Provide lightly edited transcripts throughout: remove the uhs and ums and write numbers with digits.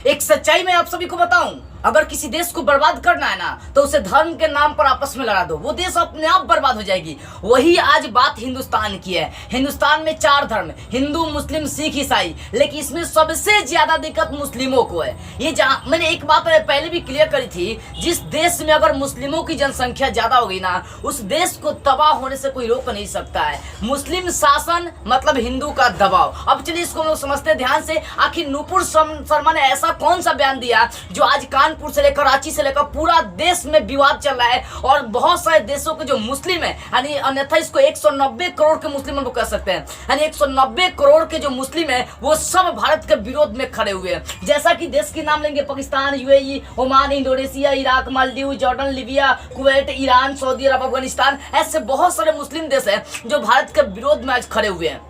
एक सच्चाई मैं आप सभी को बताऊं, अगर किसी देश को बर्बाद करना है ना तो उसे धर्म के नाम पर आपस में लड़ा दो, वो देश अपने आप बर्बाद हो जाएगी। वही आज बात हिंदुस्तान की है। हिंदुस्तान में 4 धर्म, हिंदू, मुस्लिम, सिख, ईसाई, लेकिन इसमें सबसे ज्यादा दिक्कत मुस्लिमों को है। ये जहां मैंने एक बात पहले भी क्लियर करी थी, जिस देश में अगर मुस्लिमों की जनसंख्या ज्यादा होगी ना, उस देश को तबाह होने से कोई रोक नहीं सकता है। मुस्लिम शासन मतलब हिंदू का दबाव। अब चलिए इसको हम लोग समझते हैं ध्यान से। आखिर नूपुर शर्मा ने ऐसा कौन सा बयान दिया जो आज कानपुर से लेकर कराची से लेकर पूरा देश में विवाद चल रहा है, और बहुत सारे देशों के जो मुस्लिम है, यानी अन्यथा इसको 190 करोड़ के मुस्लिम हम कह सकते हैं, यानी 190 करोड़ के जो मुस्लिम है वो सब भारत के विरोध में खड़े हुए हैं। जैसा कि देश के नाम लेंगे, Pakistan, UAE, Oman, Indonesia, Iraq, Maldives, Jordan, Libya, Kuwait, Iran, Saudi Arab, Afghanistan, ऐसे बहुत सारे मुस्लिम देश हैं जो भारत के विरोध में आज खड़े हुए हैं।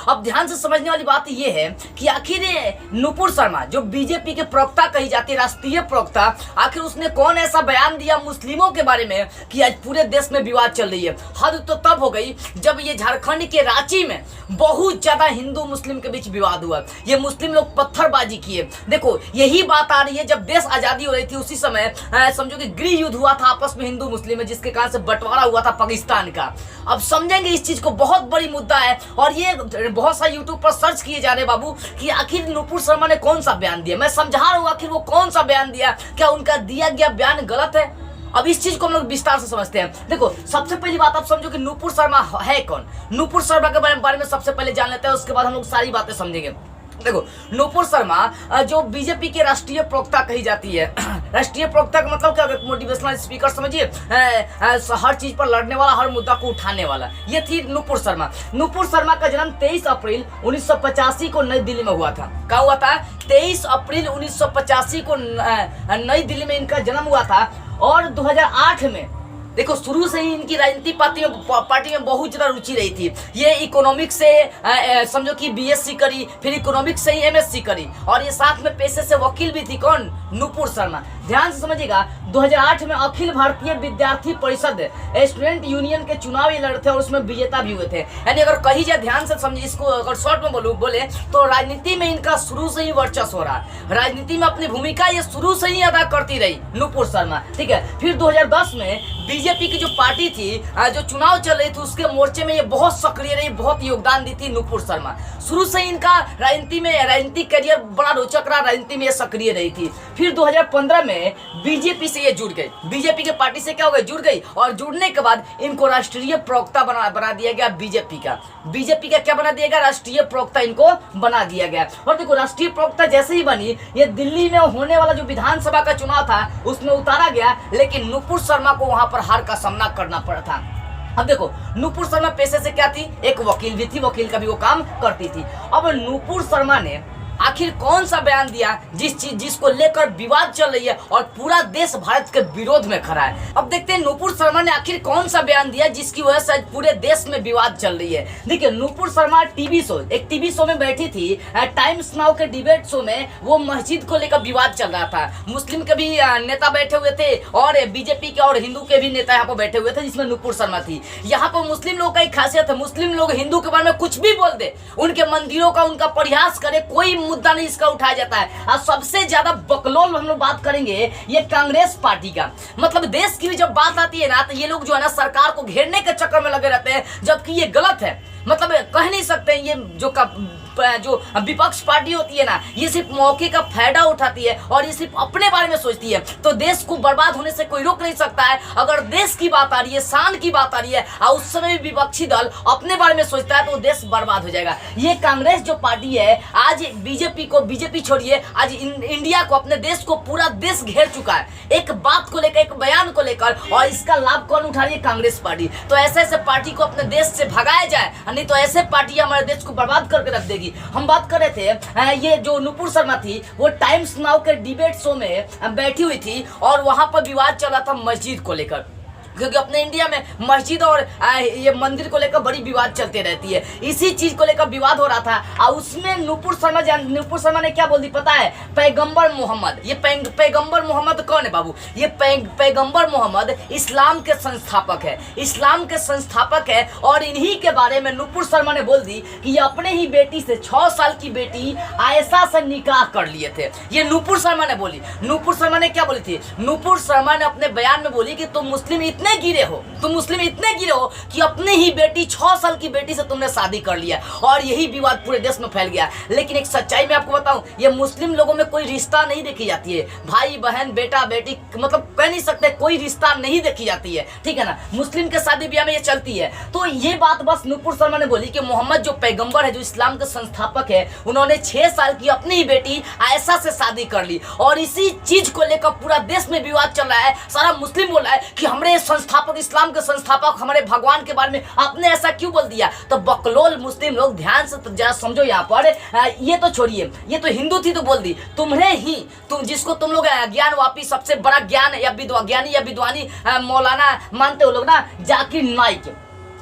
अब ध्यान से समझने वाली बात यह है कि आखिर नूपुर शर्मा जो बीजेपी के प्रवक्ता कही जाती है, राष्ट्रीय प्रवक्ता, आखिर उसने कौन ऐसा बयान दिया मुस्लिमों के बारे में कि आज पूरे देश में विवाद चल रही है। हद तो तब हो गई जब ये झारखंड के रांची में बहुत ज्यादा हिंदू मुस्लिम के बीच विवाद हुआ। ये मुस्लिम लोग पत्थरबाजी किए। देखो यही बात आ रही है, जब देश आजादी हो रही थी उसी समय समझो कि गृह युद्ध हुआ था आपस में हिंदू मुस्लिम में, जिसके कारण से बंटवारा हुआ था पाकिस्तान का। अब समझेंगे इस चीज को, बहुत बड़ी मुद्दा है। और ये बहुत सारे यूट्यूब पर सर्च किए जा रहे बाबू कि आखिर नूपुर शर्मा ने कौन सा बयान दिया। मैं समझा रहा हूं आखिर वो कौन सा बयान दिया, क्या उनका दिया गया बयान गलत है। अब इस चीज को हम लोग विस्तार से समझते हैं। देखो सबसे पहली बात आप समझो कि नूपुर शर्मा है कौन। नूपुर शर्मा के बारे में सबसे पहले जान लेते हैं, उसके बाद हम लोग सारी बातें समझेंगे। देखो नूपुर शर्मा जो बीजेपी के राष्ट्रीय प्रवक्ता कही जाती है, राष्ट्रीय प्रवक्ता का मतलब क्या, मोटिवेशनल स्पीकर समझिए, हर चीज पर लड़ने वाला, हर मुद्दा को उठाने वाला, ये थी नूपुर शर्मा। नूपुर शर्मा का जन्म 23 अप्रैल 1985 को नई दिल्ली में हुआ था। क्या हुआ था? 23 अप्रैल 1985 को नई दिल्ली में इनका जन्म हुआ था। और 2008 में देखो शुरू से ही इनकी राजनीति पार्टी में बहुत ज्यादा रुचि रही थी। ये इकोनॉमिक्स से समझो कि बीएससी करी, फिर इकोनॉमिक्स से ही एमएससी करी, और ये साथ में पेशे से वकील भी थी। कौन? नूपुर शर्मा। ध्यान से समझिएगा, 2008 में अखिल भारतीय विद्यार्थी परिषद स्टूडेंट यूनियन के चुनाव ये लड़े थे और उसमें विजेता भी हुए थे। यानी अगर कही जाए, ध्यान से समझिए इसको, अगर शॉर्ट में बोले तो राजनीति में इनका शुरू से ही वर्चस्व हो रहा। राजनीति में अपनी भूमिका ये शुरू से ही अदा करती रही नूपुर शर्मा, ठीक है। फिर 2010 में बीजेपी की जो पार्टी थी, जो चुनाव चल रही थी, उसके मोर्चे में ये बहुत सक्रिय रही, बहुत योगदान दी थी नूपुर शर्मा। शुरू से ही इनका राजनीतिक करियर बड़ा रोचक रहा, राजनीति में ये सक्रिय रही थी। फिर 2015 में बीजेपी से ये जुड़ गई, बीजेपी के पार्टी से क्या हो गई, जुड़ गई, और जुड़ने के बाद इनको राष्ट्रीय प्रवक्ता बना दिया गया। बीजेपी का क्या बना दिया गया? राष्ट्रीय प्रवक्ता इनको बना दिया गया। और देखो राष्ट्रीय प्रवक्ता जैसे ही बनी, ये दिल्ली में होने वाला जो विधानसभा का चुनाव था उसमें उतारा गया, लेकिन नूपुर शर्मा को वहां पर हार का सामना करना पड़ा था। अब देखो नूपुर शर्मा पेशे से क्या थी? एक वकील भी थी, वकील का भी वो काम करती थी। अब नूपुर शर्मा ने आखिर कौन सा बयान दिया जिसको लेकर विवाद चल रही है और पूरा देश भारत के विरोध में खड़ा है। अब देखते हैं नूपुर शर्मा ने आखिर कौन सा बयान दिया जिसकी वजह से पूरे देश में विवाद चल रही है। देखिए नूपुर शर्मा एक टीवी शो में बैठी थी, टाइम्स नाउ के डिबेट शो में। वो मस्जिद को लेकर विवाद चल रहा था, मुस्लिम के भी नेता बैठे हुए थे और बीजेपी के और हिंदू के भी नेता यहाँ पर बैठे हुए थे, जिसमें नूपुर शर्मा थी। यहाँ पर मुस्लिम लोग का एक खासियत है, मुस्लिम लोग हिंदू के बारे में कुछ भी बोल दे, उनके मंदिरों का उनका परिहास करे, कोई मुद्दा नहीं इसका उठाया जाता है। और सबसे ज्यादा बकलोल हम लोग बात करेंगे ये कांग्रेस पार्टी का। मतलब देश की भी जब बात आती है ना, तो ये लोग जो है ना सरकार को घेरने के चक्कर में लगे रहते हैं, जबकि ये गलत है। मतलब कह नहीं सकते ये जो विपक्ष पार्टी होती है ना, ये सिर्फ मौके का फायदा उठाती है और ये सिर्फ अपने बारे में सोचती है। तो देश को बर्बाद होने से कोई रोक नहीं सकता है। अगर देश की बात आ रही है, शान की बात आ रही है, और उस समय भी विपक्षी दल अपने बारे में सोचता है, तो देश बर्बाद हो जाएगा। ये कांग्रेस जो पार्टी है, आज बीजेपी छोड़िए, आज इंडिया को, अपने देश को, पूरा देश घेर चुका है एक बात को लेकर, एक बयान को लेकर, और इसका लाभ कौन उठा रही है? कांग्रेस पार्टी। तो ऐसे पार्टी को अपने देश से भगाया जाए, नहीं तो ऐसे पार्टी हमारे देश को बर्बाद करके रख देगी। हम बात कर रहे थे, ये जो नूपुर शर्मा थी वो टाइम्स नाउ के डिबेट शो में बैठी हुई थी और वहां पर विवाद चल रहा था मस्जिद को लेकर। क्योंकि अपने इंडिया में मस्जिद और ये मंदिर को लेकर बड़ी विवाद चलते रहती है। इसी चीज को लेकर विवाद हो रहा था और उसमें नुपुर शर्मा ने क्या बोल दी पता है? पैगंबर मोहम्मद। ये पैगंबर मोहम्मद कौन है बाबू? ये पैगंबर मोहम्मद इस्लाम के संस्थापक है, इस्लाम के संस्थापक है। और इन्हीं के बारे में नुपुर शर्मा ने बोल दी कि ये अपने ही बेटी से 6 साल की बेटी आयशा से निकाह कर लिए थे। ये नुपुर शर्मा ने बोली। नुपुर शर्मा ने क्या बोली थी? नुपुर शर्मा ने अपने बयान में बोली कि तुम मुस्लिम इतने गिरे हो कि अपने ही बेटी 6 साल की बेटी से तुमने शादी कर लिया। और यही विवाद पूरे देश में फैल गया। लेकिन एक सच्चाई में आपको बताऊं, ये मुस्लिम लोगों में कोई रिश्ता नहीं देखी जाती है। भाई बहन बेटा बेटी मतलब कह नहीं सकते, कोई रिश्ता नहीं देखी जाती है, ठीक है ना। मुस्लिम के शादी ब्याह में ये चलती है। तो ये बात बस नुपुर शर्मा ने बोली कि मोहम्मद जो पैगंबर है, जो इस्लाम के संस्थापक है, उन्होंने 6 साल की अपनी ही बेटी आयशा से शादी कर ली। और इसी चीज को लेकर पूरा देश में विवाद चल रहा है। सारा मुस्लिम बोल रहा है कि हमारे संस्थापक, इस्लाम के संस्थापक, हमारे भगवान के बारे में आपने ऐसा क्यों बोल दिया? तो बकलोल मुस्लिम लोग ध्यान से जरा समझो। यहाँ पर ये तो छोड़िए, ये तो हिंदू थी तो बोल दी। तुम जिसको तुम लोग ज्ञान वापी सबसे बड़ा ज्ञान या विद्वानी मौलाना मानते हो लोग ना, जाकिर नाइक।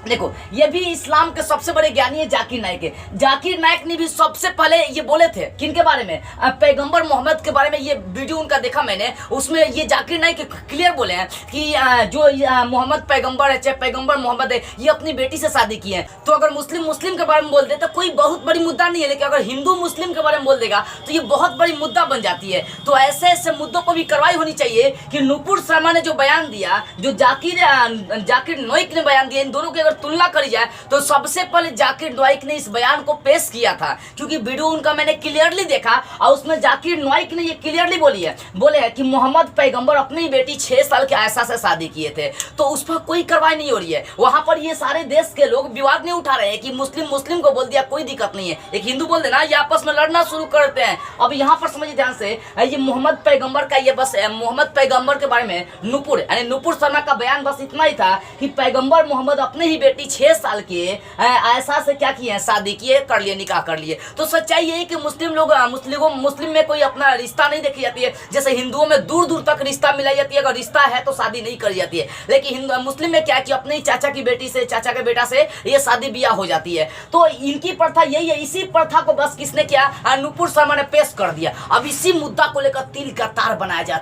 देखो ये भी इस्लाम के सबसे बड़े ज्ञानी है जाकिर नाइक है। जाकिर नाइक ने भी सबसे पहले ये बोले थे किनके बारे में? पैगंबर मोहम्मद के बारे में। ये वीडियो उनका देखा मैंने, उसमें ये जाकिर नाइक क्लियर बोले हैं कि जो मोहम्मद पैगंबर है, चाहे पैगंबर मोहम्मद है, ये अपनी बेटी से शादी की है। तो अगर मुस्लिम के बारे में बोल दे तो कोई बहुत बड़ी मुद्दा नहीं है, लेकिन अगर हिंदू मुस्लिम के बारे में बोल देगा तो ये बहुत बड़ी मुद्दा बन जाती है। तो ऐसे मुद्दों पर भी कार्रवाई होनी चाहिए कि नुपुर शर्मा ने जो बयान दिया, जो जाकिर नाइक ने बयान दिया, इन दोनों के तुलना करी जाए तो सबसे पहले जाकिर नाइक ने इस बयान को पेश किया था। क्योंकि वीडियो उनका मैंने क्लियरली देखा और उसमें जाकिर नाइक ने ये क्लियरली बोले है कि मोहम्मद पैगंबर अपनी बेटी 6 साल के आयशा से शादी किए थे। तो उस पर कोई कार्रवाई नहीं हो रही है। वहां पर ये सारे देश के लोग विवाद नहीं उठा रहे हैं कि मुस्लिम को बोल दिया कोई दिक्कत नहीं है, एक हिंदू बोल देना ये आपस में लड़ना शुरू करते हैं। अब यहाँ पर समझिए ध्यान से, ये मोहम्मद पैगंबर का ये बस मोहम्मद पैगंबर के बारे में नुपुर शर्मा का बयान बस इतना ही था कि पैगंबर मोहम्मद अपने ही बेटी 6 साल के आयशा से क्या किए? शादी किए, कर लिए, निकाह कर लिए। तो सच्चाई यही कि मुस्लिम में कोई अपना रिश्ता नहीं देखी जाती है। जैसे हिंदुओं में दूर दूर तक रिश्ता मिलाई जाती है, अगर रिश्ता है तो शादी नहीं करी जाती है। लेकिन मुस्लिम में क्या कि अपने ही चाचा की बेटी से, चाचा के बेटा से ये शादी ब्याह हो जाती है। तो इनकी प्रथा यही है। इसी प्रथा को बस किसने किया? नुपुर शर्मा ने पेश कर दिया। अब इसी मुद्दा को लेकर तिल का तार बनाया जा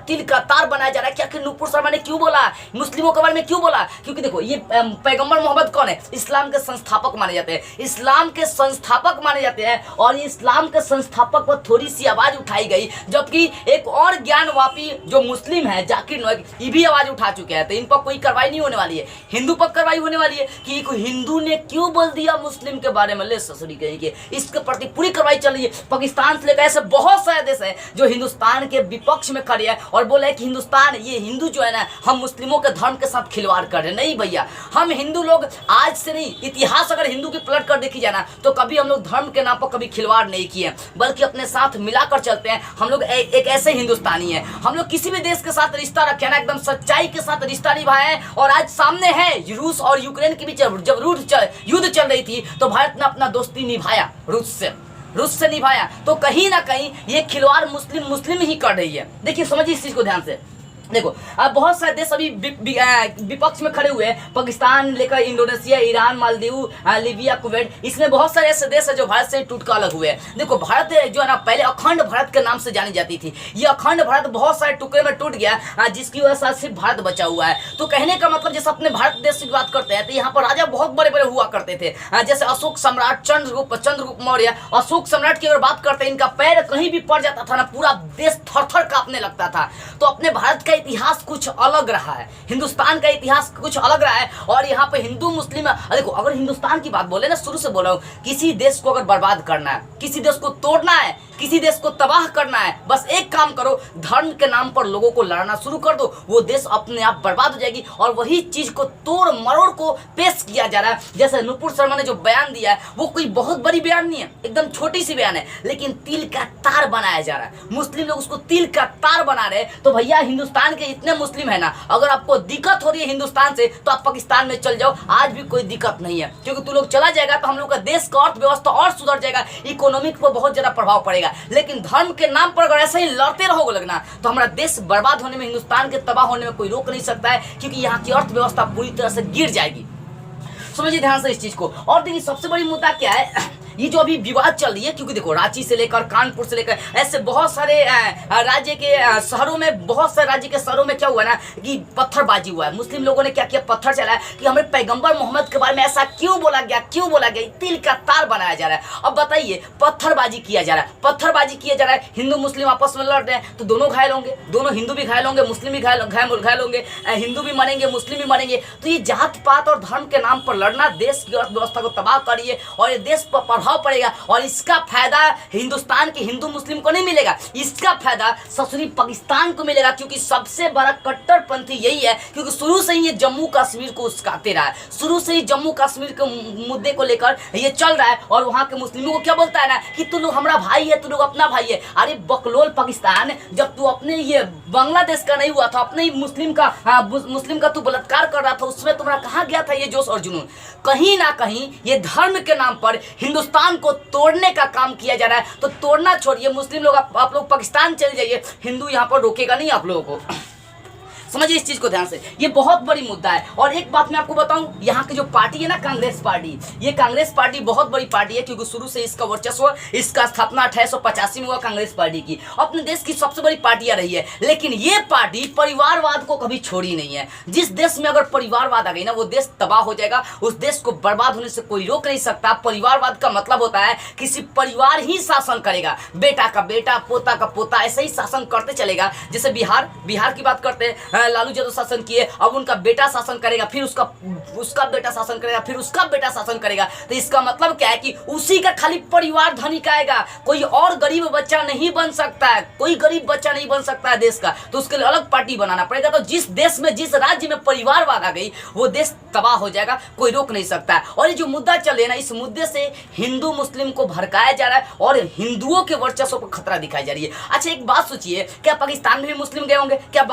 रहा है। क्या कि नुपुर शर्मा ने क्यों बोला, मुस्लिमों के बारे में क्यों बोला? क्योंकि देखो ये पैगंबर मोहम्मद कौन है? इस्लाम के संस्थापक माने जाते हैं, इस्लाम के संस्थापक माने जाते हैं। और इस्लाम के संस्थापक पर थोड़ी सी आवाज उठाई गई, जबकि एक और ज्ञानवापी जो मुस्लिम है जाकिर नाइक, ये भी आवाज उठा चुके हैं। तो इन पर कोई कार्रवाई नहीं होने वाली है। हिंदू पर कार्रवाई होने वाली है कि हिंदू ने क्यों बोल दिया मुस्लिम के बारे में, ले ससुरी कहेंगे। इसके प्रति पूरी कार्रवाई चल रही है। पाकिस्तान से लेकर ऐसे बहुत सारे देश है जो हिंदुस्तान के विपक्ष में खड़े हैं और बोले कि हिंदुस्तान, ये हिंदू जो है ना, हम मुस्लिमों के धर्म के साथ खिलवाड़ कर रहे हैं। नहीं भैया, हम हिंदू लोग आज से नहीं, इतिहास अगर हिंदू की पलट कर देखी जाना तो कभी हम लोग धर्म के नाम पर कभी खिलवाड़ नहीं किए, बल्कि अपने साथ मिलाकर चलते हैं। हम लोग एक ऐसे हिंदुस्तानी हैं। हम लोग किसी भी देश के साथ रिश्ता रखे ना, एकदम सच्चाई के साथ रिश्ता निभाए। और आज सामने है रूस और यूक्रेन के बीच जब युद्ध चल रही थी तो भारत ने अपना दोस्ती निभाया रूस से निभाया। तो कहीं ना कहीं ये खिलवाड़ मुस्लिम ही कर रही है। देखिए समझिए इस चीज को ध्यान से। देखो अब बहुत सारे देश अभी विपक्ष में खड़े हुए हैं, पाकिस्तान लेकर Indonesia, Iran, Maldives, Libya, Kuwait. इसमें बहुत सारे ऐसे देश है जो भारत से टूट कर अलग हुए हैं। देखो भारत जो है ना, पहले अखंड भारत के नाम से जानी जाती थी। ये अखंड भारत बहुत सारे टुकड़े में टूट गया, जिसकी वजह से सिर्फ भारत बचा हुआ है। तो कहने का मतलब जैसे अपने भारत देश की बात करते हैं तो यहाँ पर राजा बहुत बड़े बड़े हुआ करते थे। जैसे अशोक सम्राट, चंद्रगुप्त मौर्य। अशोक सम्राट की अगर बात करते हैं, इनका पैर कहीं भी पड़ जाता था ना, पूरा देश थर-थर कांपने लगता था। तो अपने भारत का इतिहास कुछ अलग रहा है, हिंदुस्तान का इतिहास कुछ अलग रहा है। और यहाँ पे हिंदू मुस्लिम, देखो अगर हिंदुस्तान की बात बोले ना, शुरू से बोल रहा हूँ, किसी देश को अगर बर्बाद करना है, किसी देश को तोड़ना है, किसी देश को तबाह करना है, बस एक काम करो, धर्म के नाम पर लोगों को लड़ना शुरू कर दो, वो देश अपने आप बर्बाद हो जाएगी। और वही चीज को तोड़ मरोड़ को पेश किया जा रहा है। जैसे नुपुर शर्मा ने जो बयान दिया है वो कोई बहुत बड़ी बयान नहीं है, एकदम छोटी सी बयान है, लेकिन तिल का तार बनाया जा रहा है। मुस्लिम लोग उसको तिल का तार बना रहे हैं। तो भैया हिंदुस्तान के इतने मुस्लिम है ना, अगर आपको दिक्कत हो रही है हिंदुस्तान से तो आप पाकिस्तान में चल जाओ, आज भी कोई दिक्कत नहीं है। क्योंकि तू लोग चला जाएगा तो हम लोग का देश का अर्थव्यवस्था और सुधर जाएगा, इकोनॉमिक पर बहुत ज्यादा प्रभाव पड़ेगा। मिलेगा। लेकिन धर्म के नाम पर अगर ऐसे ही लड़ते रहोगे लगना तो हमारा देश बर्बाद होने में, हिंदुस्तान के तबाह होने में कोई रोक नहीं सकता है, क्योंकि यहाँ की अर्थव्यवस्था पूरी तरह से गिर जाएगी। समझिए ध्यान से इस चीज को। और देखिए सबसे बड़ी मुद्दा क्या है, ये जो अभी विवाद चल रही है, क्योंकि देखो रांची से लेकर कानपुर से लेकर ऐसे बहुत सारे राज्य के शहरों में, बहुत सारे राज्य के शहरों में क्या हुआ ना कि पत्थरबाजी हुआ है। मुस्लिम लोगों ने क्या किया, पत्थर चलाया कि हमें पैगंबर मोहम्मद के बारे में ऐसा क्यों बोला गया, क्यों बोला गया, तिल का तार बनाया जा रहा है। अब बताइए, पत्थरबाजी किया जा रहा है, पत्थरबाजी किया जा रहा है, हिंदू मुस्लिम आपस में लड़ रहे हैं तो दोनों घायल होंगे, दोनों हिंदू भी घायल होंगे, मुस्लिम भी घायल होंगे, हिंदू भी मरेंगे, मुस्लिम भी मरेंगे। तो ये जात पात और धर्म के नाम पर लड़ना देश की अर्थव्यवस्था को तबाह करिए और ये देश पर प्रभाव पड़ेगा। और इसका फायदा हिंदुस्तान के हिंदू मुस्लिम को नहीं मिलेगा, इसका फायदा ससुरी पाकिस्तान को मिलेगा, क्योंकि सबसे बड़ा कट्टरपंथी यही है, क्योंकि शुरू से ही ये जम्मू कश्मीर को उस्काते रहा है, शुरू से ही जम्मू कश्मीर के मुद्दे को लेकर ये चल रहा है। और वहां के मुस्लिमों को क्या बोलता है ना कि तू लोग हमारा भाई है, तू लोग अपना भाई है। अरे बकलोल पाकिस्तान, जब तू अपने ये बांग्लादेश का नहीं हुआ था, अपने ही मुस्लिम का तू बलात्कार कर रहा था, उसमें तुम्हारा कहाँ गया था ये जोश और जुनून? कहीं ना कहीं ये धर्म के नाम पर हिंदुस्तान को तोड़ने का काम किया जा रहा है। तो तोड़ना छोड़िए, मुस्लिम लोग आप लोग पाकिस्तान चले जाइए, हिंदू यहाँ पर रोकेगा नहीं आप लोगों को। समझिए इस चीज को ध्यान से, ये बहुत बड़ी मुद्दा है। और एक बात मैं आपको बताऊं, यहाँ की जो पार्टी है ना कांग्रेस पार्टी, ये कांग्रेस पार्टी बहुत बड़ी पार्टी है, क्योंकि शुरू से इसका वर्चस्व, इसका स्थापना 1885 में हुआ कांग्रेस पार्टी की, अपने देश की सबसे बड़ी पार्टियां रही है। लेकिन ये पार्टी परिवारवाद को कभी छोड़ी नहीं है। जिस देश में अगर परिवारवाद आ गई ना, वो देश तबाह हो जाएगा, उस देश को बर्बाद होने से कोई रोक नहीं सकता। परिवारवाद का मतलब होता है किसी परिवार ही शासन करेगा, बेटा का बेटा, पोता का पोता, ऐसे ही शासन करते चलेगा। जैसे बिहार की बात करते हैं, लालू यादव शासन किए, अब उनका बेटा शासन करेगा, फिर उसका बेटा शासन करेगा, फिर उसका बेटा शासन करेगा। तो इसका मतलब क्या है कि उसी का खाली परिवार धनिक आएगा, कोई और गरीब बच्चा नहीं बन सकता है, कोई गरीब बच्चा नहीं बन सकता है देश का। तो उसके लिए अलग पार्टी बनाना पड़ेगा। तो जिस देश में, जिस राज्य में परिवारवाद आ गई, वो देश तबाह हो जाएगा, कोई रोक नहीं सकता है। और ये जो मुद्दा चल रहा है ना, इस मुद्दे से हिंदू मुस्लिम को भड़काया जा रहा है और हिंदुओं के वर्चस्व पर खतरा दिखाई जा रही है। अच्छा एक बात सोचिए, क्या पाकिस्तान में भी मुस्लिम गए होंगे? क्या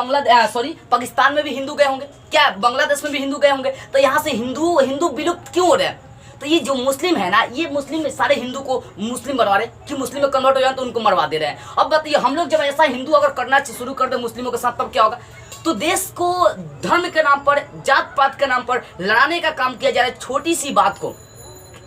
पाकिस्तान में भी हिंदू गए होंगे? क्या बांग्लादेश में भी हिंदू गए होंगे? तो यहाँ से हिंदू विलुप्त क्यों हो रहे हैं? तो ये जो मुस्लिम है ना, ये मुस्लिम सारे हिंदू को मुस्लिम बनवा रहे कि मुस्लिम में कन्वर्ट हो जाए तो उनको मरवा दे रहे हैं। अब बताइए, हम लोग जब ऐसा हिंदू अगर करना शुरू कर दे मुस्लिमों के साथ, तब क्या होगा? तो देश को धर्म के नाम पर, जात पात के नाम पर लड़ाने का काम किया जा रहा है। छोटी सी बात को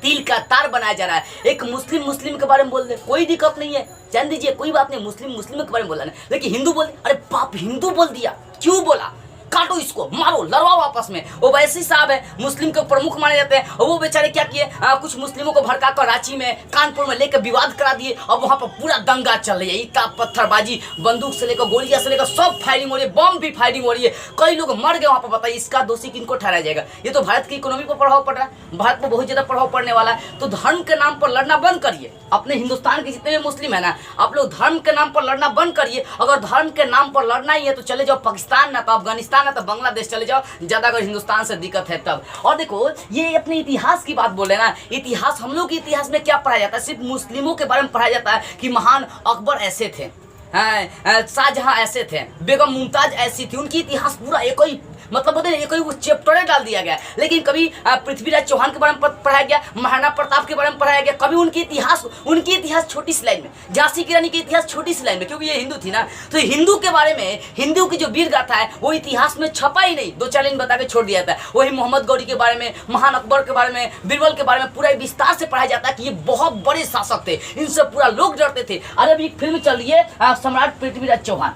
तिल का तार बनाया जा रहा है। एक मुस्लिम के बारे में बोल दे, कोई दिक्कत नहीं है, जान दीजिए, कोई बात नहीं, मुस्लिम के बारे में बोला नहीं। लेकिन हिंदू बोल, अरे बाप, हिंदू बोल दिया, क्यों बोला? काटो इसको, मारो, लड़वाओ आपस में। वो वैसी साहब है, मुस्लिम के प्रमुख माने जाते हैं, और वो बेचारे क्या किए, कुछ मुस्लिमों को भड़का कर रांची में, कानपुर में लेकर विवाद करा दिए। अब वहां पर पूरा दंगा चल रही है, ईटा पत्थरबाजी, बंदूक से लेकर गोलियां से लेकर सब फायरिंग हो रही है, बम भी फायरिंग हो रही है, कई लोग मर गए वहां पर। बताइए इसका दोषी किनको ठहराया जाएगा? ये तो भारत की इकोनॉमी पर प्रभाव पड़ रहा है, भारत पर बहुत ज्यादा प्रभाव पड़ने वाला है। तो धर्म के नाम पर लड़ना बंद करिए। अपने हिंदुस्तान के जितने भी मुस्लिम है ना, आप लोग धर्म के नाम पर लड़ना बंद करिए। अगर धर्म के नाम पर लड़ना ही है तो चले जाओ पाकिस्तान, ना तो अफगानिस्तान, ना तो बांग्लादेश चले जाओ, ज्यादा अगर हिंदुस्तान से दिक्कत है तब। और देखो, ये अपने इतिहास की बात बोले ना, इतिहास, हम लोग के इतिहास में क्या पढ़ाया जाता है? सिर्फ मुस्लिमों के बारे में पढ़ाया जाता है कि महान अकबर ऐसे थे, शाहजहां ऐसे थे, बेगम मुमताज ऐसी थी। उनकी इतिहास पूरा एक ही, मतलब बोलते हैं, एक ही वो चैप्टर डाल दिया गया। लेकिन कभी पृथ्वीराज चौहान के बारे में पढ़ाया गया, महाराणा प्रताप के बारे में पढ़ाया गया, कभी उनकी इतिहास छोटी सी लाइन में, झांसी की रानी की इतिहास छोटी सी लाइन में, क्योंकि ये हिंदू थी ना। तो हिंदू के बारे में, हिंदू की जो वीर गाथा है वो इतिहास में छपा ही नहीं, 2-4 लाइन बता के छोड़ दिया था। वही मोहम्मद गौरी के बारे में, महान अकबर के बारे में, बीरबल के बारे में पूरा विस्तार से पढ़ाया जाता है कि ये बहुत बड़े शासक थे, इनसे पूरा लोग डरते थे। अरे अभी एक फिल्म चल रही है सम्राट पृथ्वीराज चौहान,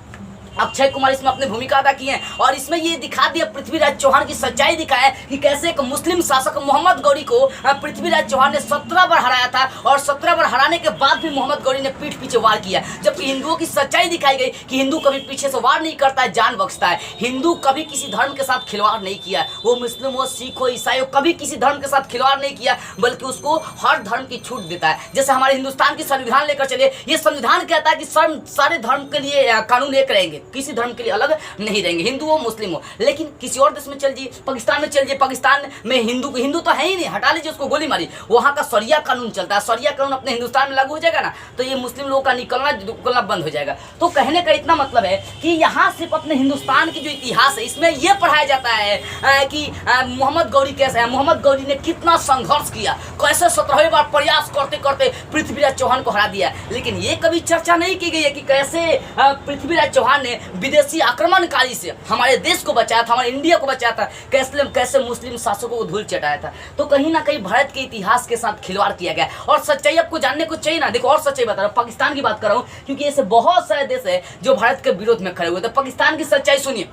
अक्षय कुमार इसमें अपनी भूमिका अदा की है, और इसमें ये दिखा दिया, पृथ्वीराज चौहान की सच्चाई दिखाया कि कैसे एक मुस्लिम शासक मोहम्मद गौरी को पृथ्वीराज चौहान ने 17 बार हराया था, और 17 बार हराने के बाद भी मोहम्मद गौरी ने पीठ पीछे वार किया। जबकि हिंदुओं की सच्चाई दिखाई गई कि हिंदू कभी पीछे से वार नहीं करता है, जान बख्शता है। हिंदू कभी किसी धर्म के साथ खिलवाड़ नहीं किया, वो मुस्लिम हो, सिख हो, ईसाई हो, कभी किसी धर्म के साथ खिलवाड़ नहीं किया, बल्कि उसको हर धर्म की छूट देता है। जैसे हमारे हिंदुस्तान की संविधान लेकर चलिए, ये संविधान कहता है कि सारे धर्म के लिए कानून एक रहेंगे, किसी धर्म के लिए अलग नहीं रहेंगे, हिंदू हो मुस्लिम हो। लेकिन किसी और देश में चल जाइए, पाकिस्तान में चल जाइए, पाकिस्तान में हिंदू तो है ही नहीं, हटा लीजिए उसको, गोली मारी, वहाँ का शरिया कानून चलता है, शरिया कानून अपने हिंदुस्तान में लागू हो जाएगा ना, तो ये मुस्लिम लोगों का निकलना बंद हो जाएगा। तो कहने का इतना मतलब है कि यहाँ सिर्फ अपने हिंदुस्तान की जो इतिहास है इसमें यह पढ़ाया जाता है कि मोहम्मद गौरी कैसे है, मोहम्मद गौरी ने कितना संघर्ष किया, कैसे 17वें बार प्रयास करते करते पृथ्वीराज चौहान को हरा दिया। लेकिन ये कभी चर्चा नहीं की गई है कि कैसे पृथ्वीराज चौहान ने विदेशी आक्रमणकारी से हमारे देश को बचाया था, हमारे इंडिया को बचाया था, कैसे मुस्लिम शासकों को धूल चटाया था। तो कहीं ना कहीं भारत के इतिहास के साथ खिलवाड़ किया गया और सच्चाई आपको जानने को चाहिए ना। देखो और सच्चाई बता रहा हूँ, पाकिस्तान की बात कर रहा हूँ क्योंकि ऐसे बहुत सारे देश है जो भारत के विरोध में खड़े हुए थे। पाकिस्तान की सच्चाई सुनिए,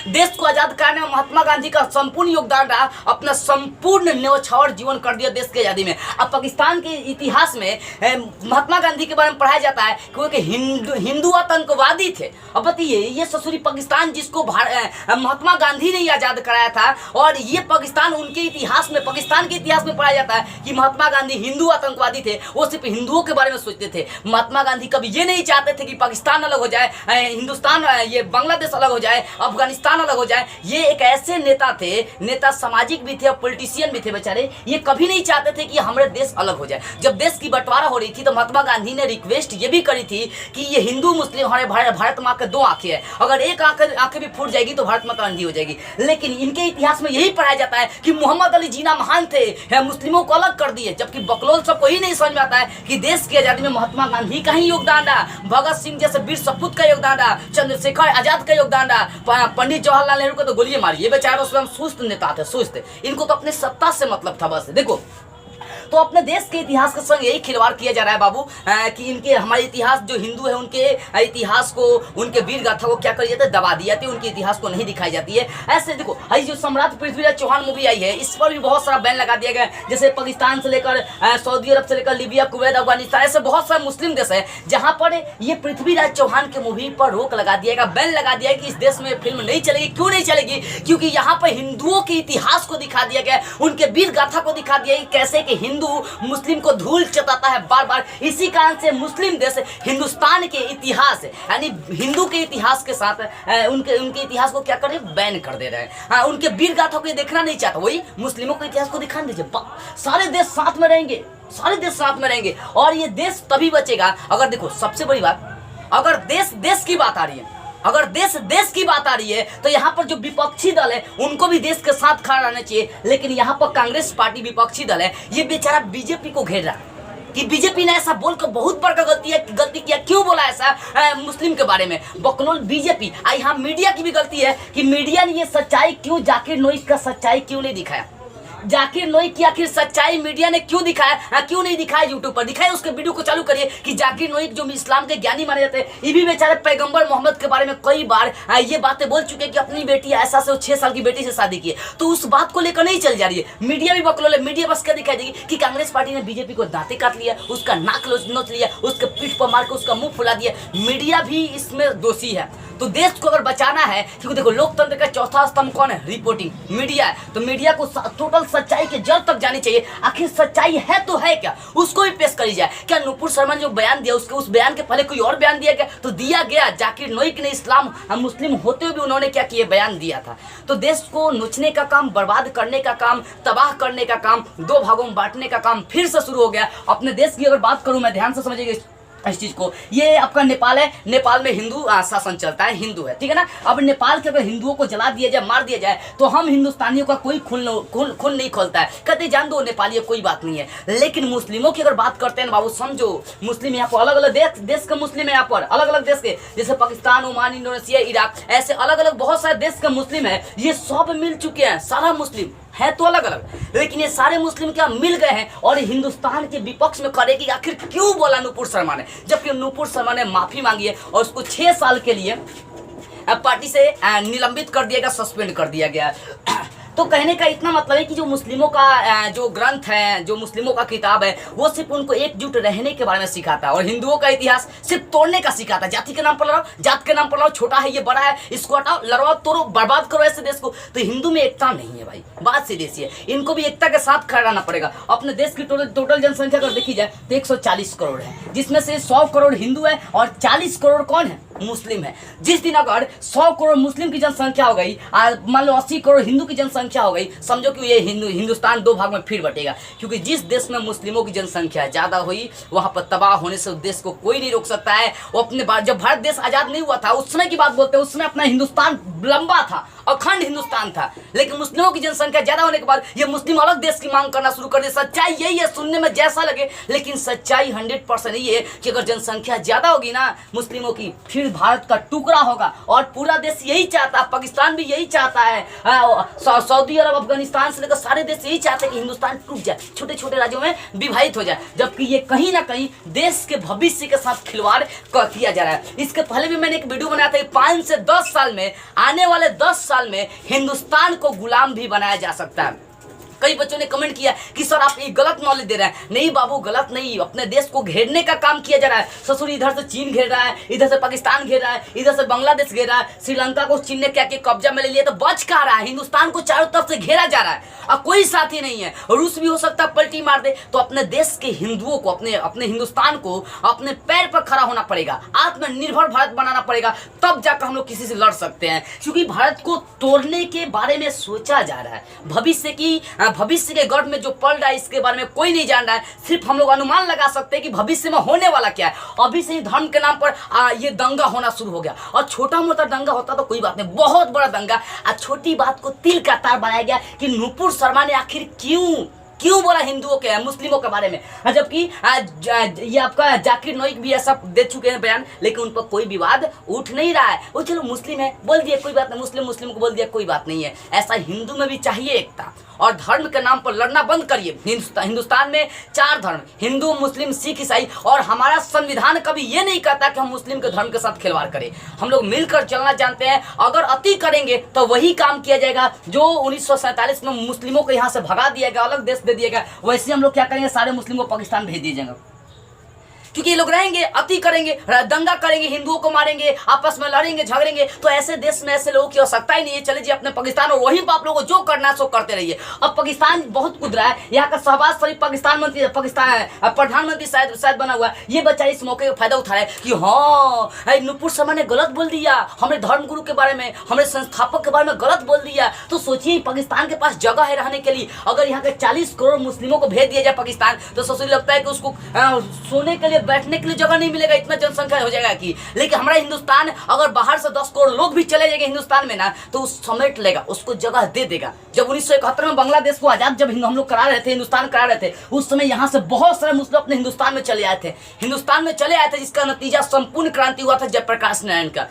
देश को आजाद कराने में महात्मा गांधी का संपूर्ण योगदान रहा, अपना संपूर्ण न्योछावर जीवन कर दिया देश की आजादी में। अब पाकिस्तान के इतिहास में महात्मा गांधी के बारे में पढ़ाया जाता है क्योंकि हिंदू आतंकवादी थे। अब बताइए, ये ससुरी पाकिस्तान जिसको महात्मा गांधी ने आजाद कराया था, और ये पाकिस्तान उनके इतिहास में, पाकिस्तान के इतिहास में पढ़ाया जाता है कि महात्मा गांधी हिंदू आतंकवादी थे, वो सिर्फ हिंदुओं के बारे में सोचते थे। महात्मा गांधी कभी ये नहीं चाहते थे कि पाकिस्तान अलग हो जाए, हिंदुस्तान ये बांग्लादेश अलग हो जाए, अफगानिस्तान अलग हो जाए। ये एक ऐसे नेता थे, नेता सामाजिक भी थे और पॉलिटिशियन भी थे बेचारे, ये कभी नहीं चाहते थे कि हमारे देश अलग हो जाए। जब देश की बंटवारा हो रही थी तो महात्मा गांधी ने रिक्वेस्ट ये भी करी थी कि ये हिंदू मुस्लिम हमारे भारत माँ के दो आंखें हैं, अगर एक आंखें भी फूट जाएगी तो भारत माता अंधी हो जाएगी। लेकिन इनके इतिहास में यही पढ़ाया जाता है कि मोहम्मद अली जीना महान थे, मुस्लिमों को अलग कर दिए, जबकि बकलोल सबको ही नहीं समझ में आता है कि देश की आजादी में महात्मा गांधी का ही योगदान रहा, भगत सिंह जैसे वीर सपूत का योगदान रहा, चंद्रशेखर आजाद का योगदान रहा, पंडित जवाहरलाल नेहरू को तो गोलियां मारी। ये बेचारे स्वयं सुस्त नेता थे, सुस्त, इनको तो अपने सत्ता से मतलब था बस। देखो, तो अपने देश के इतिहास के संग यही खिलवाड़ किया जा रहा है बाबू, कि इनके हमारे इतिहास जो हिंदू है उनके इतिहास को, उनके वीर गाथा को क्या कर जाता है, दबा दिया जाती है, उनके इतिहास को नहीं दिखाई जाती है। ऐसे देखो, जो सम्राट पृथ्वीराज चौहान मूवी आई है, इस पर भी बहुत सारा बैन लगा दिया गया, जैसे पाकिस्तान से लेकर सऊदी अरब से लेकर लीबिया, कुवैत, अफगानिस्तान, ऐसे बहुत सारे मुस्लिम देश है जहां पर ये पृथ्वीराज चौहान के मूवी पर रोक लगा दिया गया, बैन लगा दिया कि इस देश में फिल्म नहीं चलेगी। क्यों नहीं चलेगी? क्योंकि यहाँ पर हिंदुओं के इतिहास को दिखा दिया गया, उनके वीर गाथा को दिखा दिया कैसे कि हिंदू मुस्लिम को धूल चटाता है बार बार। इसी कारण से मुस्लिम देश हिंदुस्तान के इतिहास यानी हिंदू के इतिहास के साथ उनके इतिहास को क्या कर रहे हैं, बैन कर दे रहे हैं। उनके वीर गाथा को ये देखना नहीं चाहता, वही मुस्लिमों के इतिहास को दिखाने दीजिए, सारे देश साथ में रहेंगे, सारे देश साथ में रहेंगे और ये देश तभी बचेगा अगर, देखो सबसे बड़ी बात, अगर देश की बात आ रही है, अगर देश की बात आ रही है तो यहाँ पर जो विपक्षी दल है उनको भी देश के साथ खड़ा रहना चाहिए। लेकिन यहाँ पर कांग्रेस पार्टी विपक्षी दल है, ये बेचारा बीजेपी को घेर रहा है कि बीजेपी ने ऐसा बोलकर बहुत बड़ा गलती किया। क्यों बोला ऐसा मुस्लिम के बारे में? बकलोल बीजेपी। यहाँ मीडिया की भी गलती है कि मीडिया ने ये सच्चाई क्यों, जाकिर नोईक का सच्चाई क्यों नहीं दिखाया, जाकिर नोईक की आखिर सच्चाई मीडिया ने क्यों दिखाया, क्यों नहीं दिखाया? यूट्यूब पर दिखाए, उसके वीडियो को चालू करिए कि जाकिर नोईक जो इस्लाम के ज्ञानी माने जाते हैं, ये भी बेचारे पैगंबर मोहम्मद के बारे में कई बार ये बातें बोल चुके कि अपनी बेटी ऐसा से 6 साल की बेटी से शादी की है, तो उस बात को लेकर नहीं चल जा रही है। मीडिया भी बकलोल है, मीडिया बस क्या दिखाई देगी कि कांग्रेस पार्टी ने बीजेपी को दांते काट लिया, उसका नाक नोच लिया, उसके पीठ पर मार के उसका मुंह फुला दिया। मीडिया भी इसमें दोषी है। तो देश को अगर बचाना है, क्योंकि देखो लोकतंत्र का चौथा स्तंभ कौन है? रिपोर्टिंग, मीडिया है। तो मीडिया को टोटल सच्चाई के जड़ तक जानी चाहिए, आखिर सच्चाई है तो है क्या, उसको भी पेश करी जाए। क्या नुपुर शर्मा ने जो बयान दिया उसके उस बयान के पहले कोई और बयान दिया गया? तो दिया गया। जाकिर नोईक ने इस्लाम मुस्लिम होते हुए भी उन्होंने क्या किया, बयान दिया था। तो देश को नोचने का काम, बर्बाद करने का काम, तबाह करने का काम, दो भागों में बांटने का काम फिर से शुरू हो गया। अपने देश की अगर बात करूं मैं, ध्यान से समझिएगा इस चीज को, ये आपका नेपाल है, नेपाल में हिंदू शासन चलता है, हिंदू है, ठीक है ना। अब नेपाल के अगर हिंदुओं को जला दिया जाए, मार दिया जाए, तो हम हिंदुस्तानियों का कोई खून नहीं खोलता है, कहते जान दो नेपाली कोई बात नहीं है। लेकिन मुस्लिमों की अगर बात करते हैं बाबू, समझो मुस्लिम यहाँ पर अलग अलग देश के मुस्लिम है, यहाँ पर अलग अलग देश के, जैसे पाकिस्तान, ओमान, इंडोनेशिया, इराक, ऐसे अलग अलग बहुत सारे देश के मुस्लिम है। ये सब मिल चुके हैं, सारा मुस्लिम है तो अलग अलग, लेकिन ये सारे मुस्लिम क्या मिल गए हैं और हिंदुस्तान के विपक्ष में खड़े कि आखिर क्यों बोला नुपुर शर्मा ने, जबकि नुपुर शर्मा ने माफी मांगी है और उसको 6 साल के लिए पार्टी से निलंबित कर दिया गया, सस्पेंड कर दिया गया। तो कहने का इतना मतलब है कि जो मुस्लिमों का जो ग्रंथ है, जो मुस्लिमों का किताब है, वो सिर्फ उनको एकजुट रहने के बारे में सिखाता है और हिंदुओं का इतिहास सिर्फ तोड़ने का सिखाता है। जाति के नाम पर लड़ाओ, जात के नाम पर लड़ाओ, छोटा है ये बड़ा है, इसको हटाओ, लड़वाओ, तोड़ो, बर्बाद करो ऐसे देश को। तो हिंदू में एकता नहीं है भाई, बात सीधी सी है। इनको भी एकता के साथ खड़ा रहना पड़ेगा। अपने देश की टोटल जनसंख्या अगर देखी जाए तो 140 करोड़ है, जिसमें से 100 करोड़ हिंदू है और 40 करोड़ कौन है? मुस्लिम है। जिस दिन अगर 100 करोड़ मुस्लिम की जनसंख्या हो गई, मान लो 80 करोड़ हिंदू की जनसंख्या हो गई, समझो कि ये हिंदुस्तान 2 भाग में फिर बटेगा। क्योंकि जिस देश में मुस्लिमों की जनसंख्या ज़्यादा हुई वहाँ पर तबाह होने से उस देश को कोई नहीं रोक सकता है। वो अपने जब भारत देश आज़ाद नहीं हुआ था उस समय की बात बोलते हैं, उस समय अपना हिंदुस्तान लंबा था, अखंड हिंदुस्तान था, लेकिन मुस्लिमों की जनसंख्या ज्यादा होने के बाद ये मुस्लिम अलग देश की मांग करना शुरू कर दिए। सच्चाई यही है, सुनने में जैसा लगे लेकिन सच्चाई 100% यही है कि अगर जनसंख्या ज्यादा होगी ना मुस्लिमों की, फिर भारत का टुकड़ा होगा। और पूरा देश यही चाहता है, पाकिस्तान भी यही चाहता है, सऊदी अरब, अफगानिस्तान से लेकर सारे देश यही चाहते हैं कि हिंदुस्तान टूट जाए, छोटे छोटे राज्यों में विभाजित हो जाए, जबकि ये कहीं ना कहीं देश के भविष्य के साथ खिलवाड़ किया जा रहा है। इसके पहले भी मैंने एक वीडियो बनाया था कि 5 से 10 साल में, आने वाले 10 साल में हिंदुस्तान को गुलाम भी बनाया जा सकता है। कई बच्चों ने कमेंट किया कि सर आप ये गलत नॉलेज दे रहे हैं। नहीं बाबू, गलत नहीं, अपने देश को घेरने का काम किया जा रहा है। ससुर इधर से चीन घेर रहा है, इधर से पाकिस्तान घेर रहा है, इधर से बांग्लादेश घेर रहा है, श्रीलंका को चीन ने क्या क्या कब्जा में ले लिया, तो बच कहा रहा है। हिंदुस्तान को चारों तरफ से घेरा जा रहा है और कोई साथी नहीं है। रूस भी हो सकता है पलटी मार दे। तो अपने देश के हिंदुओं को, अपने हिंदुस्तान को अपने पैर पर खड़ा होना पड़ेगा, आत्मनिर्भर भारत बनाना पड़ेगा, तब जाकर हम लोग किसी से लड़ सकते हैं। क्योंकि भारत को तोड़ने के बारे में सोचा जा रहा है। भविष्य के गर्भ में जो पल रहा है इसके बारे में कोई नहीं जान रहा है। सिर्फ हम लोग अनुमान लगा सकते हैं कि भविष्य में होने वाला क्या है। अभी से ही धर्म के नाम पर ये दंगा होना शुरू हो गया। और छोटा मोटा दंगा होता तो कोई बात नहीं, बहुत बड़ा दंगा, छोटी बात को तिल का तार बनाया गया कि नुपुर शर्मा ने आखिर क्यों बोला हिंदुओं के, मुस्लिमों के बारे में, जबकि ये आपका जाकिर नाइक भी ऐसा दे चुके हैं बयान, लेकिन उन पर कोई विवाद उठ नहीं रहा है। वो चलो मुस्लिम है बोल दिया, कोई बात नहीं, मुस्लिम को बोल दिया, कोई बात नहीं है। ऐसा हिंदू में भी चाहिए एकता, और धर्म के नाम पर लड़ना बंद करिए। हिंदुस्तान में 4 धर्म, हिंदू, मुस्लिम, सिख, ईसाई, और हमारा संविधान कभी ये नहीं कहता कि हम मुस्लिम के धर्म के साथ खिलवाड़ करें। हम लोग मिलकर चलना जानते हैं। अगर अति करेंगे तो वही काम किया जाएगा जो 1947 में मुस्लिमों को यहाँ से भगा दिया गया, अलग देश दे दिया गया। वैसे हम लोग क्या करेंगे, सारे मुस्लिमों को पाकिस्तान भेज दिए जाएंगे। क्योंकि ये लोग रहेंगे, अति करेंगे, दंगा करेंगे, हिंदुओं को मारेंगे, आपस में लड़ेंगे, झगड़ेंगे। तो ऐसे देश में ऐसे लोगों की आवश्यकता ही नहीं है। चले जी अपने पाकिस्तान, और वहीं पर आप लोगों को जो करना है सो करते रहिए। अब पाकिस्तान बहुत कुदरा है। यहाँ का शहबाज शरीफ प्रधानमंत्री शायद बना हुआ है। ये बच्चा इस मौके का फायदा उठा रहा है कि हाँ नुपुर शर्मा ने गलत बोल दिया, हमारे धर्मगुरु के बारे में, हमारे संस्थापक के बारे में गलत बोल दिया। तो सोचिए पाकिस्तान के पास जगह है रहने के लिए। अगर यहाँ के 40 करोड़ मुस्लिमों को भेज दिया जाए पाकिस्तान, तो सोचिए लगता है कि उसको सोने के लिए, बैठने के लिए जगह नहीं मिलेगा, इतना जनसंख्या हो जाएगा कि। लेकिन हमारा हिंदुस्तान, अगर बाहर से 10 करोड़ लोग भी चले जाएंगे हिंदुस्तान में ना, तो उस समेट लेगा, उसको जगह दे देगा। जब 1971 में बांग्लादेश को आजाद जब हम लोग करा रहे थे, हिंदुस्तान करा रहे थे, उस समय यहाँ से बहुत सारे मुस्लिम अपने हिंदुस्तान में चले आए थे, जिसका नतीजा संपूर्ण क्रांति हुआ था जयप्रकाश नारायण का।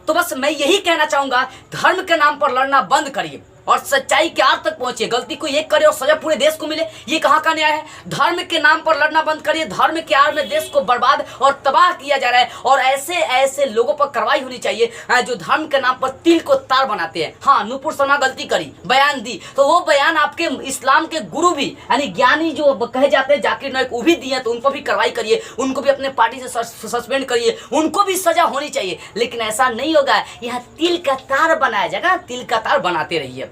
तो बस मैं यही कहना चाहूंगा, धर्म के नाम पर लड़ना बंद करिए और सच्चाई के आड़ तक पहुंचे। गलती को एक करे और सजा पूरे देश को मिले, ये कहाँ का न्याय है। धर्म के नाम पर लड़ना बंद करिए। धर्म के आड़ में देश को बर्बाद और तबाह किया जा रहा है, और ऐसे लोगों पर कार्रवाई होनी चाहिए जो धर्म के नाम पर तिल को तार बनाते हैं। हाँ, नुपुर शर्मा गलती करी, बयान दी, तो वो बयान आपके इस्लाम के गुरु भी, यानी ज्ञानी जो कहे जाते हैं, जाकिर नाइक, वो भी दिए, तो उन पर भी कार्रवाई करिए, उनको भी अपने पार्टी से सस्पेंड करिए, उनको भी सजा होनी चाहिए। लेकिन ऐसा नहीं होगा, यहाँ तिल का तार बनाया जाएगा, तिल का तार बनाते रहिए।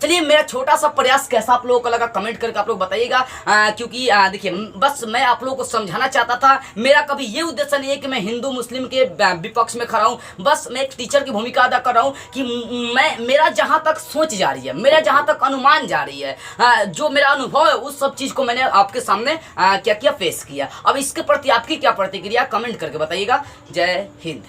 चलिए, मेरा छोटा सा प्रयास कैसा आप लोगों को लगा कमेंट करके आप लोग बताइएगा। क्योंकि देखिए, बस मैं आप लोगों को समझाना चाहता था। मेरा कभी ये उद्देश्य नहीं है कि मैं हिंदू मुस्लिम के विपक्ष में खड़ा हूँ। बस मैं एक टीचर की भूमिका अदा कर रहा हूँ कि मेरा जहाँ तक सोच जा रही है, मेरा जहाँ तक अनुमान जा रही है, जो मेरा अनुभव है, उस सब चीज़ को मैंने आपके सामने क्या किया, पेश किया। अब इसके प्रति आपकी क्या प्रतिक्रिया, कमेंट करके बताइएगा। जय हिंद।